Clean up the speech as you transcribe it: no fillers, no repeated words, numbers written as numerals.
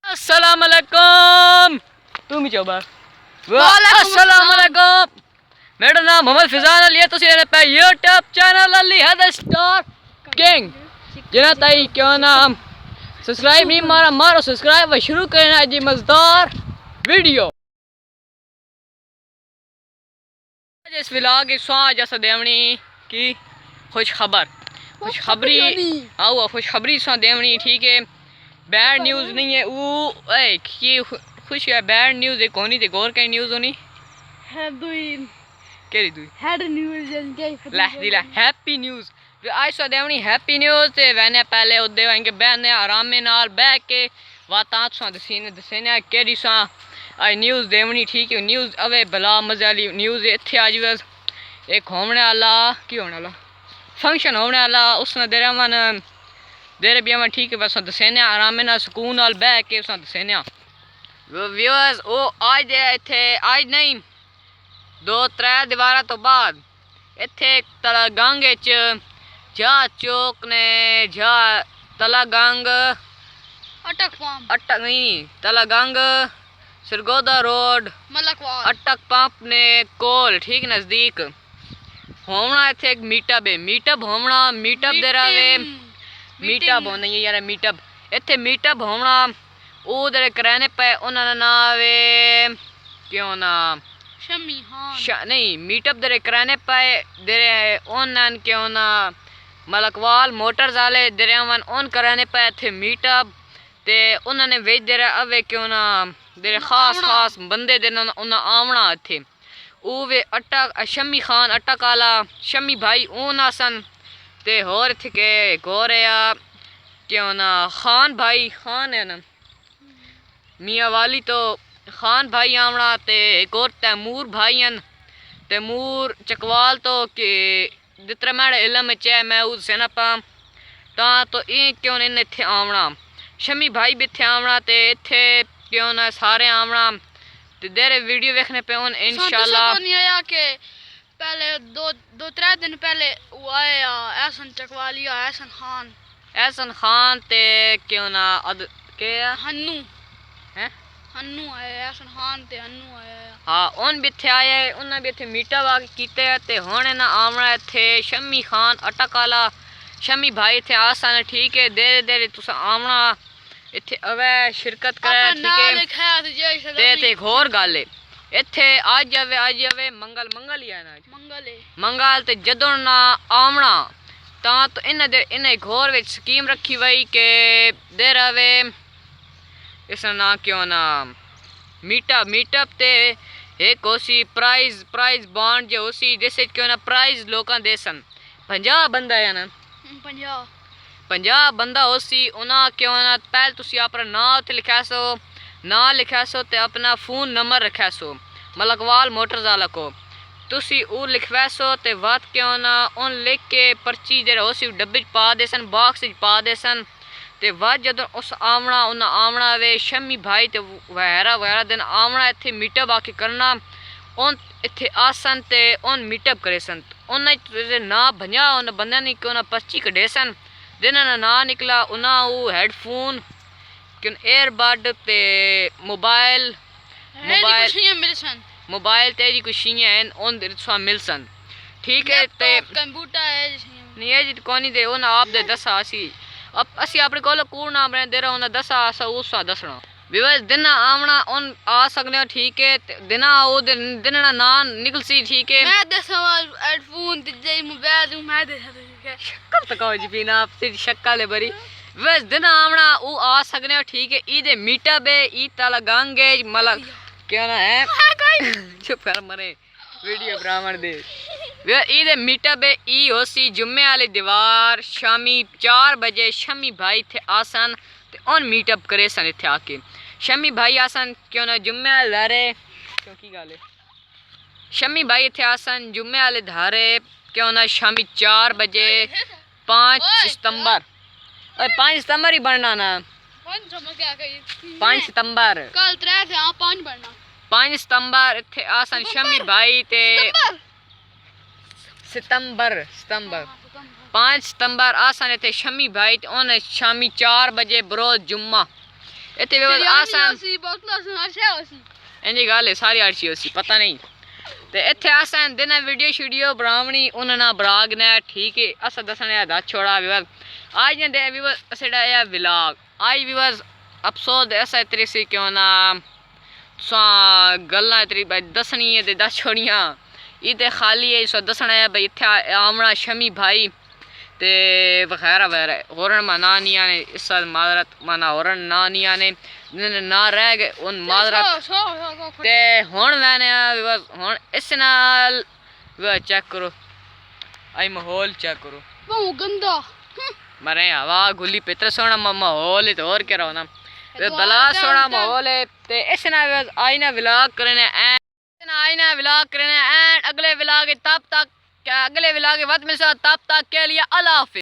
अस्सलाम वालेकुम। तुम ही चौबा। अस्सलाम वालेकुम। मेरा नाम मोहम्मद फिजान अली है। तुसी पे यूट्यूब चैनल अली है द स्टार किंग जिना ताई क्यों नाम सब्सक्राइब नहीं मारा मारो सब्सक्राइब व शुरू करना जी मजेदार वीडियो। इस व्लॉग की स्वां जैसा देवनी की खुशखबरी आओ खुशखबरी स्वां देवनी ठीक है। बैड न्यूज़ नहीं है वो की खुश है बैड न्यूज़ एक होनी ते गौर कहीं न्यूज़ होनी है दुई केरी दुई हेड न्यूज़ ला दिला हैप्पी न्यूज़ आज सो देवनी हैप्पी न्यूज़ ते वने पहले उदे वंगे बहने आराम नाल बैठ के वाता सो दसने केरी सा आज न्यूज़ देवनी ठीक है। न्यूज़ अवे भला मजा वाली न्यूज़ इत्थे आज बस एक होने वाला की होने वाला फंक्शन होने वाला उसने देरा मन देरे भी मैं ठीक है बस दसने आराम ना सुकून नाल बह के उस दसने व्यूअर्स ओ आज इत्थे आज नहीं 2-3 दीवारा तो बाद इत्थे तला गंग जा चौक ने जा तला गंग अटक नहीं तला गंग सरगोदा रोड अटक पंप ने कोल ठीक नज़दीक होना इत्थे एक मीटअप होना मीटअप दे रहे मीटअप होना ये यार मीटअप इत्थे मीटअप होना उधर कराने पे उन्होंने ना वे क्यों ना शमी नहीं मीटअप दरे कराने पे दरे उन्होंने क्यों ना मलकवाल मोटर्स वाले दरे उन कराने पे थे मीटअप ते उन्होंने वेच दे अवे क्यों ना दरे खास बंदे दे उन्हें आवना थे वे अटक शमी खान अटक आला शमी भाई ऊन आसन ते होर थे के गोरिया क्यों ना खान भाई खान है ना मियाँ वाली तो खान भाई आवना ते एक और तैमूर भाई हैं तैमूर चकवाल तो के जितना मेरे इलम च मैं उस सेना पा ता तो ये क्यों ने इत्थे आवना शमी भाई भी इत्थे आवना ते इत्थे क्यों ना सारे आवना ते देरे वीडियो देखने पे उन इंशाल्लाह के पहले दो 3 दिन पहले वो आया एहसन चकवालिया एहसन खान ते क्यों ना अद के हन्नू हैं हन्नू आया एहसन खान ते हन्नू आया हाँ उन भी थे आए उन्हें भी थे मीटा वाक कीते ते होने ना आवना थे शमी खान अटक आला शमी भाई थे आसान ठीक है देरे देरे तुस आवना इत्थे अवे शिरकत करे ठीक है ते एक होर गल है इत्थे आज आवे मंगल ही है ना मंगल ते जदों ना आवना ता तो इन्हें एक होर विच स्कीम रखी वही के दे रवे इसका ना क्यों ना मीटअप ते एक होसी प्राइज बॉन्ड जो होसी जैसे क्यों ना प्राइज लोकां दे सन 50 बंदा है ना 50 बंदा होसी उना क्यों ना पहले तुसी अपना नाम उत्ते लिखा सो ते अपना फ़ोन नंबर रखा सो मलकवाल मोटर्स वाला को तुसी वो लिखवा सो ते बात क्यों ना उन लिख के पर्ची जरा होसी डब्बे पा दे सन बॉक्स पा दे सन ते बाद जदों उस आवना उन्हें आवना वे शमी भाई ते वगैरह दिन आवना इत्थे मीटअप आके करना उन इत्थे आसन ते उन मीटअप करे सन उन्हें ना भंजा उन बंदे ने क्यों ना पर्ची कढे सन जिन्होंने ना निकला उन्हें वो हेडफोन क्यों एयरबड ते मोबाइल ते जी कुछ हैं उन दिरसा मिल सन ठीक है ते कंप्यूटर है नहीं है जी कोनी दे उन आप दे दसा अब असी अपने कोल कूड़ नाम रहे दे रहा उन्हें दसा उस दसना विवस दिन आवना उन आ सकने हो ठीक है दिन आओ दिन ना निकल सी ठीक है मैं दसा हेडफोन ते जे मोबाइल मैं दसा शक्ल तक जी पीना तेरी शक्ल है बरी बस दिन आवना वो आ सकने हो ठीक है ईद मीटअप है ईद ताला गंगे मतलब क्या ना है चुप कर मरे वीडियो ब्राह्मण दे ईद मीटअप है ई होसी जुम्मे वाली दीवार शामी 4 बजे शमी भाई थे आसन ते उन मीटअप करे सन इत्थे आके शमी भाई आसन क्यों ना जुम्मे वाले धारे क्यों की गल है शमी भाई इत्थे आसन जुम्मे वाले धारे क्यों ना शामी 4 बजे 5 सितंबर और 5 सितंबर ही बनना ना 5 सितंबर कल 3 थे 5 बनना 5 सितंबर इत्थे आसन शमी भाई ते सितंबर 5 सितंबर आसन इत्थे शमी भाई ते उन शामी 4 बजे बरोज जुम्मा इतने विवाज आसान सी बोतल सुनाशा होसी इंजी गल है सारी अर्ची होसी पता नहीं ते इत्थे आसान दिन वीडियो शीडियो बनावनी उन्ना ब्राग ने ठीक है अस दसने दा छोड़ा विवाज आज ने दे विवाज असड़ा या व्लॉग आज विवाज अफसोस ऐसा इतरी सी क्यों ना सा गल्ला इतरी दसनी है ते दस छोड़ियां इते खाली है सो दसना है भाई इत्थे आमना शमी भाई ते वगैरह वगैरह होरन मनानिया ने इस साल माजरत मना होरन नानिया ने ना रह गए उन माजरत ते हुन मैंने हुन इस नाल वे चेक करो आई माहौल चेक करो वो गंदा मरे हवा गुली पितर सोना माहौल तो और क्या रहो ना वे बला सोना माहौल है ते इस ना आई ना व्लॉग करने आई ना व्लॉग करने एंड अगले व्लॉग तब तक अगले व्लॉग वक्त में तब तक के लिए अल्लाह हाफिज़।